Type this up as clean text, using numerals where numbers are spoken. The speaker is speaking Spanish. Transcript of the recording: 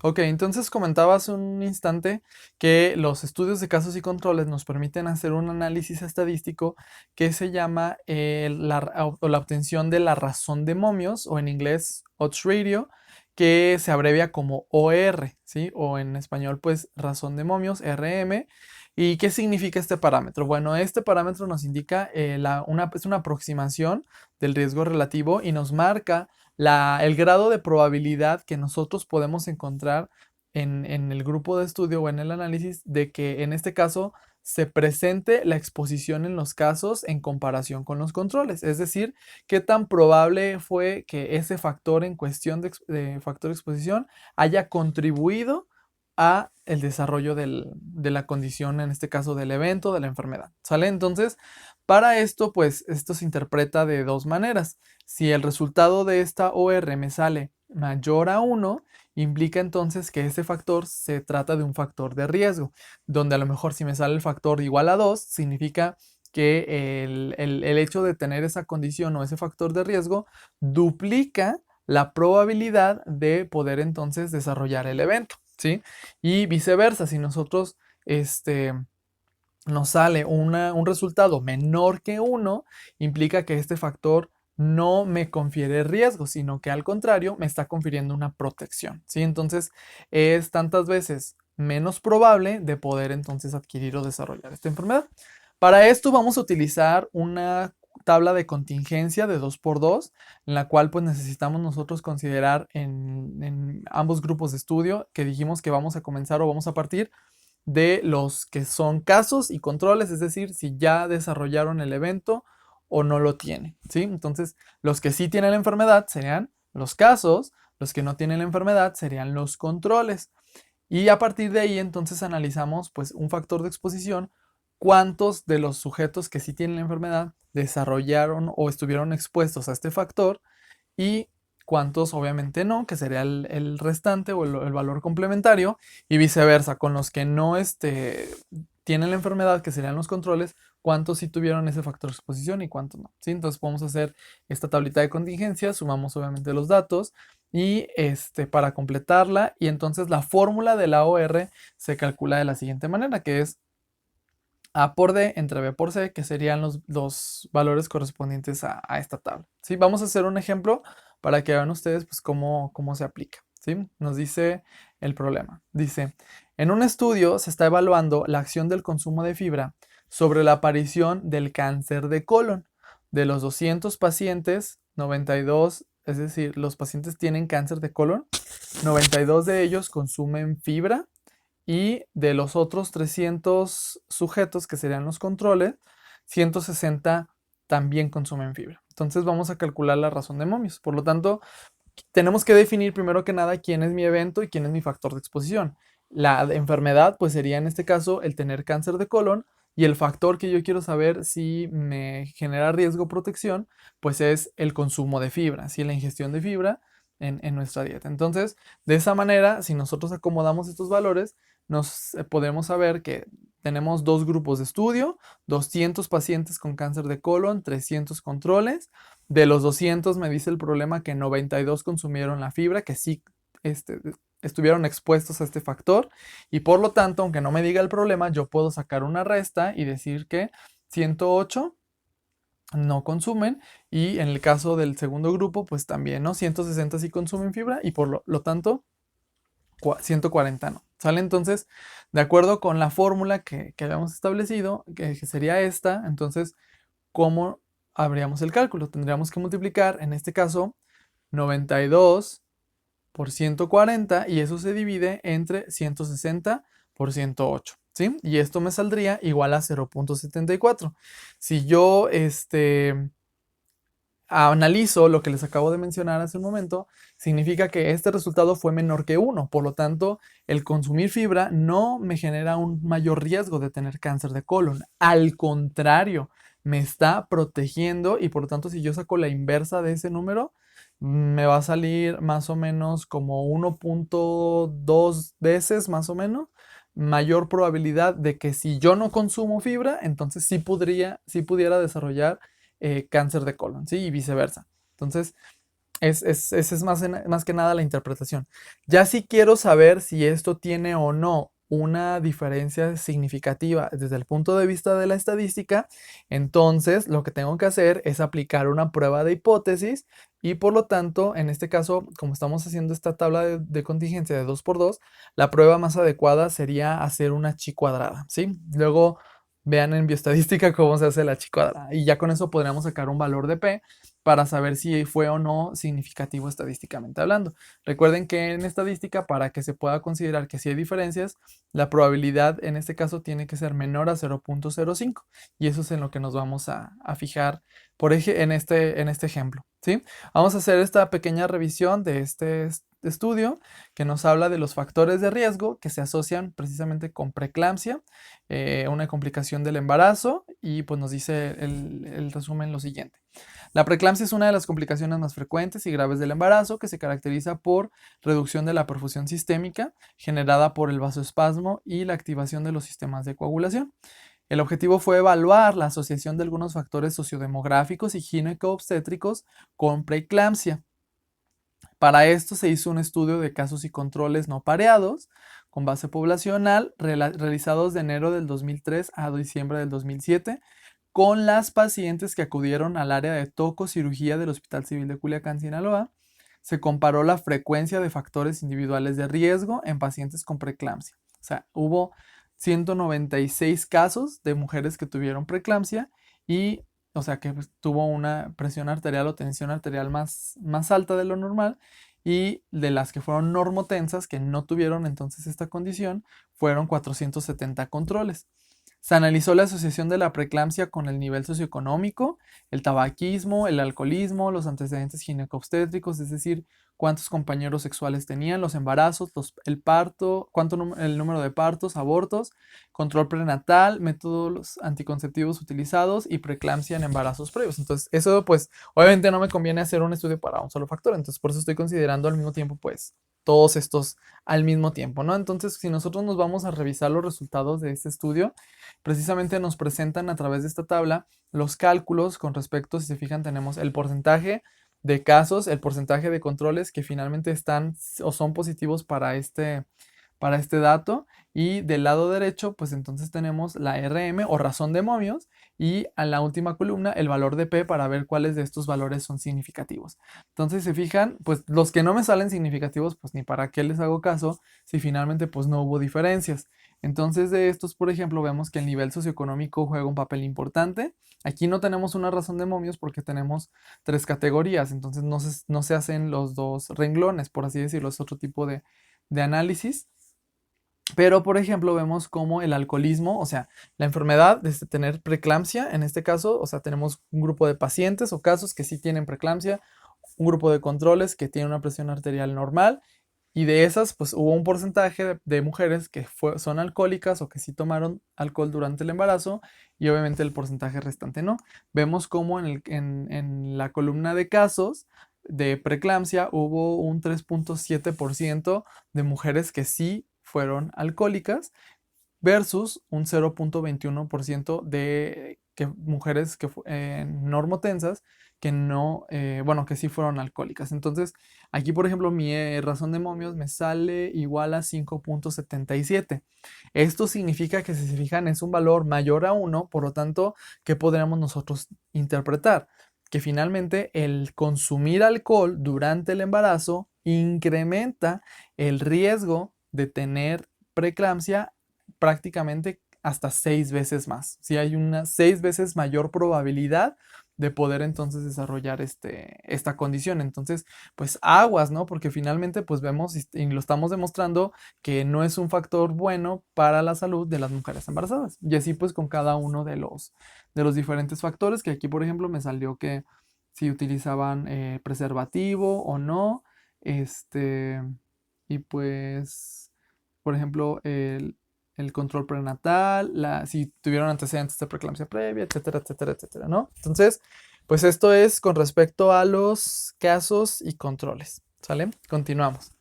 Ok, entonces comentaba hace un instante que los estudios de casos y controles nos permiten hacer un análisis estadístico que se llama la obtención de la razón de momios, o en inglés odds ratio, que se abrevia como OR, ¿sí? O en español, pues razón de momios, RM. ¿Y qué significa este parámetro? Bueno, este parámetro nos indica es una aproximación del riesgo relativo y nos marca el grado de probabilidad que nosotros podemos encontrar en el grupo de estudio o en el análisis de que en este caso se presente la exposición en los casos en comparación con los controles. Es decir, qué tan probable fue que ese factor en cuestión de factor de exposición haya contribuido a el desarrollo de la condición, en este caso del evento, de la enfermedad. ¿Sale? Entonces, para esto, pues esto se interpreta de dos maneras. Si el resultado de esta OR me sale mayor a 1, implica entonces que ese factor se trata de un factor de riesgo, donde a lo mejor si me sale el factor igual a 2, significa que el hecho de tener esa condición o ese factor de riesgo duplica la probabilidad de poder entonces desarrollar el evento, ¿sí? Y viceversa, si nosotros nos sale un resultado menor que 1, implica que este factor no me confiere riesgo, sino que al contrario me está confiriendo una protección, ¿sí? Entonces es tantas veces menos probable de poder entonces adquirir o desarrollar esta enfermedad. Para esto vamos a utilizar una tabla de contingencia de 2x2, en la cual pues necesitamos nosotros considerar en ambos grupos de estudio que dijimos que vamos a comenzar o vamos a partir de los que son casos y controles, es decir, si ya desarrollaron el evento o no lo tienen, ¿sí? Entonces, los que sí tienen la enfermedad serían los casos, los que no tienen la enfermedad serían los controles. Y a partir de ahí, entonces analizamos pues un factor de exposición, cuántos de los sujetos que sí tienen la enfermedad desarrollaron o estuvieron expuestos a este factor y cuántos obviamente no, que sería el restante o el valor complementario, y viceversa, con los que no tienen la enfermedad, que serían los controles, cuántos sí tuvieron ese factor de exposición y cuántos no, ¿sí? Entonces podemos hacer esta tablita de contingencia, sumamos obviamente los datos y para completarla, y entonces la fórmula de la OR se calcula de la siguiente manera, que es A por D entre B por C, que serían los valores correspondientes a esta tabla, ¿sí? Vamos a hacer un ejemplo para que vean ustedes pues cómo se aplica, ¿sí? Nos dice el problema. Dice, en un estudio se está evaluando la acción del consumo de fibra sobre la aparición del cáncer de colon. De los 200 pacientes, 92, es decir, los pacientes tienen cáncer de colon, 92 de ellos consumen fibra, y de los otros 300 sujetos, que serían los controles, 160 también consumen fibra. Entonces vamos a calcular la razón de momios. Por lo tanto, tenemos que definir primero que nada quién es mi evento y quién es mi factor de exposición. La enfermedad, pues sería en este caso el tener cáncer de colon, y el factor que yo quiero saber si me genera riesgo o protección, pues es el consumo de fibra, si la ingestión de fibra en nuestra dieta. Entonces, de esa manera, si nosotros acomodamos estos valores, nos podemos saber que tenemos dos grupos de estudio, 200 pacientes con cáncer de colon, 300 controles. De los 200 me dice el problema que 92 consumieron la fibra, que sí este, estuvieron expuestos a este factor, y por lo tanto, aunque no me diga el problema, yo puedo sacar una resta y decir que 108 no consumen, y en el caso del segundo grupo, pues también, ¿no? 160 sí consumen fibra y por lo tanto 140 no. ¿Sale? Entonces, de acuerdo con la fórmula que habíamos establecido, que sería esta, entonces, ¿cómo habríamos el cálculo? Tendríamos que multiplicar, en este caso, 92 por 140, y eso se divide entre 160 por 108, ¿sí? Y esto me saldría igual a 0.74. Si yo, analizo lo que les acabo de mencionar hace un momento, significa que este resultado fue menor que 1. Por lo tanto, el consumir fibra no me genera un mayor riesgo de tener cáncer de colon. Al contrario, me está protegiendo, y por lo tanto, si yo saco la inversa de ese número, me va a salir más o menos como 1.2 veces más o menos mayor probabilidad de que si yo no consumo fibra, entonces sí pudiera desarrollar cáncer de colon, ¿sí? Y viceversa. Entonces, Esa es más que nada la interpretación. Ya si quiero saber si esto tiene o no una diferencia significativa desde el punto de vista de la estadística, entonces lo que tengo que hacer es aplicar una prueba de hipótesis y por lo tanto, en este caso, como estamos haciendo esta tabla de contingencia de 2 por 2, la prueba más adecuada sería hacer una chi cuadrada, ¿sí? Luego vean en bioestadística cómo se hace la chi cuadrada y ya con eso podríamos sacar un valor de P para saber si fue o no significativo estadísticamente hablando. Recuerden que en estadística, para que se pueda considerar que sí hay diferencias, la probabilidad en este caso tiene que ser menor a 0.05 y eso es en lo que nos vamos a fijar en este ejemplo, ¿sí? Vamos a hacer esta pequeña revisión de este estudio que nos habla de los factores de riesgo que se asocian precisamente con preeclampsia, una complicación del embarazo y pues nos dice el resumen lo siguiente. La preeclampsia es una de las complicaciones más frecuentes y graves del embarazo que se caracteriza por reducción de la perfusión sistémica generada por el vasoespasmo y la activación de los sistemas de coagulación. El objetivo fue evaluar la asociación de algunos factores sociodemográficos y gineco-obstétricos con preeclampsia. Para esto se hizo un estudio de casos y controles no pareados con base poblacional realizados de enero del 2003 a diciembre del 2007 con las pacientes que acudieron al área de tococirugía del Hospital Civil de Culiacán, Sinaloa. Se comparó la frecuencia de factores individuales de riesgo en pacientes con preeclampsia. O sea, hubo 196 casos de mujeres que tuvieron preeclampsia y, o sea, que tuvo una presión arterial o tensión arterial más alta de lo normal, y de las que fueron normotensas, que no tuvieron entonces esta condición, fueron 470 controles. Se analizó la asociación de la preeclampsia con el nivel socioeconómico, el tabaquismo, el alcoholismo, los antecedentes ginecobstétricos, es decir, cuántos compañeros sexuales tenían, los embarazos, el parto, el número de partos, abortos, control prenatal, métodos anticonceptivos utilizados y preeclampsia en embarazos previos. Entonces, eso pues obviamente no me conviene hacer un estudio para un solo factor, entonces por eso estoy considerando al mismo tiempo pues todos estos al mismo tiempo, ¿no? Entonces, si nosotros nos vamos a revisar los resultados de este estudio, precisamente nos presentan a través de esta tabla los cálculos con respecto, si se fijan, tenemos el porcentaje de casos, el porcentaje de controles que finalmente están o son positivos para este dato, y del lado derecho pues entonces tenemos la RM o razón de momios y a la última columna el valor de P para ver cuáles de estos valores son significativos. Entonces, se fijan, pues los que no me salen significativos, pues ni para qué les hago caso si finalmente pues no hubo diferencias. Entonces, de estos, por ejemplo, vemos que el nivel socioeconómico juega un papel importante. Aquí no tenemos una razón de momios porque tenemos 3 categorías, entonces no se hacen los 2 renglones, por así decirlo, es otro tipo de análisis. Pero, por ejemplo, vemos como el alcoholismo, o sea, la enfermedad de tener preeclampsia, en este caso, o sea, tenemos un grupo de pacientes o casos que sí tienen preeclampsia, un grupo de controles que tienen una presión arterial normal, y de esas, pues hubo un porcentaje de mujeres que son alcohólicas o que sí tomaron alcohol durante el embarazo, y obviamente el porcentaje restante no. Vemos como en la columna de casos de preeclampsia hubo un 3.7% de mujeres que sí fueron alcohólicas versus un 0.21% de mujeres normotensas que no, bueno, que sí fueron alcohólicas. Entonces, aquí, por ejemplo, mi razón de momios me sale igual a 5.77. Esto significa que, si se fijan, es un valor mayor a 1, por lo tanto, ¿qué podríamos nosotros interpretar? Que finalmente el consumir alcohol durante el embarazo incrementa el riesgo de tener preeclampsia prácticamente hasta 6 veces más. Si hay una 6 veces mayor probabilidad de poder entonces desarrollar esta condición. Entonces, pues aguas, ¿no? Porque finalmente pues vemos y lo estamos demostrando que no es un factor bueno para la salud de las mujeres embarazadas. Y así pues con cada uno de los diferentes factores, que aquí por ejemplo me salió que si utilizaban preservativo o no, y pues, por ejemplo, el control prenatal, si tuvieron antecedentes de preeclampsia previa, etcétera, etcétera, etcétera, ¿no? Entonces, pues esto es con respecto a los casos y controles, ¿sale? Continuamos.